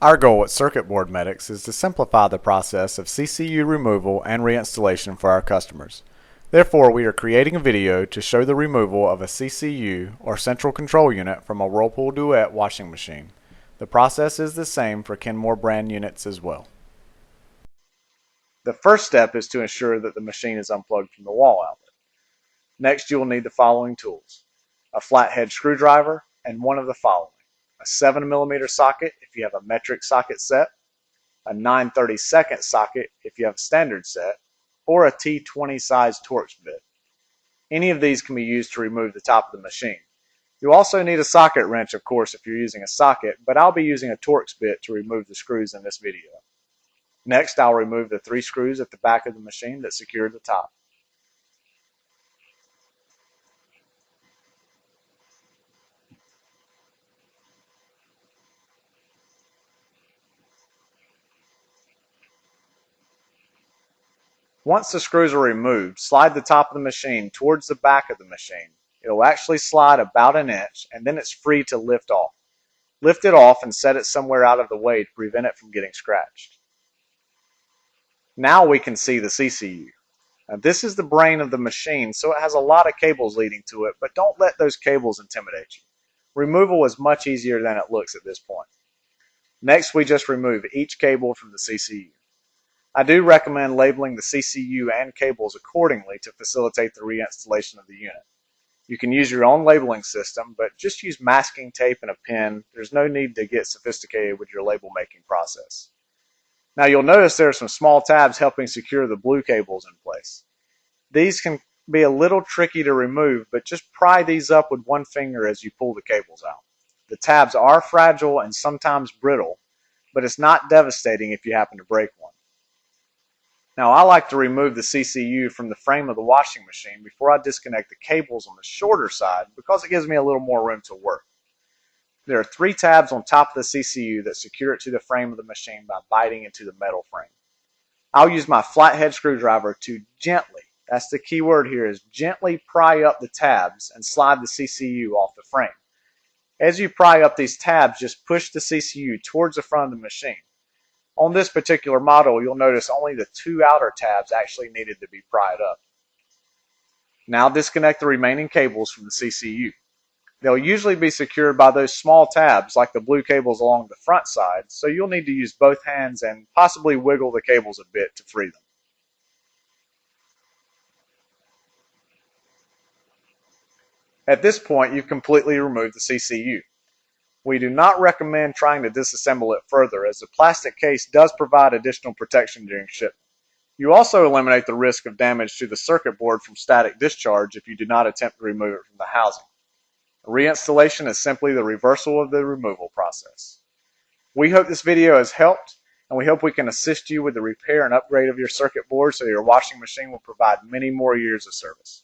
Our goal at Circuit Board Medics is to simplify the process of CCU removal and reinstallation for our customers. Therefore, we are creating a video to show the removal of a CCU or central control unit from a Whirlpool Duet washing machine. The process is the same for Kenmore brand units as well. The first step is to ensure that the machine is unplugged from the wall outlet. Next, you will need the following tools: a flathead screwdriver and one of the following: a 7mm socket if you have a metric socket set, a 9/32 socket if you have a standard set, or a T20 size Torx bit. Any of these can be used to remove the top of the machine. You'll also need a socket wrench, of course, if you're using a socket, but I'll be using a Torx bit to remove the screws in this video. Next, I'll remove the 3 screws at the back of the machine that secure the top. Once the screws are removed, slide the top of the machine towards the back of the machine. It'll actually slide about an inch, and then it's free to lift off. Lift it off and set it somewhere out of the way to prevent it from getting scratched. Now we can see the CCU. Now this is the brain of the machine, so it has a lot of cables leading to it, but don't let those cables intimidate you. Removal is much easier than it looks at this point. Next, we just remove each cable from the CCU. I do recommend labeling the CCU and cables accordingly to facilitate the reinstallation of the unit. You can use your own labeling system, but just use masking tape and a pen. There's no need to get sophisticated with your label making process. Now you'll notice there are some small tabs helping secure the blue cables in place. These can be a little tricky to remove, but just pry these up with one finger as you pull the cables out. The tabs are fragile and sometimes brittle, but it's not devastating if you happen to break one. Now I like to remove the CCU from the frame of the washing machine before I disconnect the cables on the shorter side because it gives me a little more room to work. There are 3 tabs on top of the CCU that secure it to the frame of the machine by biting into the metal frame. I'll use my flathead screwdriver to gently, that's the key word here, is gently pry up the tabs and slide the CCU off the frame. As you pry up these tabs, just push the CCU towards the front of the machine. On this particular model, you'll notice only the 2 outer tabs actually needed to be pried up. Now disconnect the remaining cables from the CCU. They'll usually be secured by those small tabs like the blue cables along the front side, so you'll need to use both hands and possibly wiggle the cables a bit to free them. At this point, you've completely removed the CCU. We do not recommend trying to disassemble it further, as the plastic case does provide additional protection during shipment. You also eliminate the risk of damage to the circuit board from static discharge if you do not attempt to remove it from the housing. Reinstallation is simply the reversal of the removal process. We hope this video has helped, and we hope we can assist you with the repair and upgrade of your circuit board so your washing machine will provide many more years of service.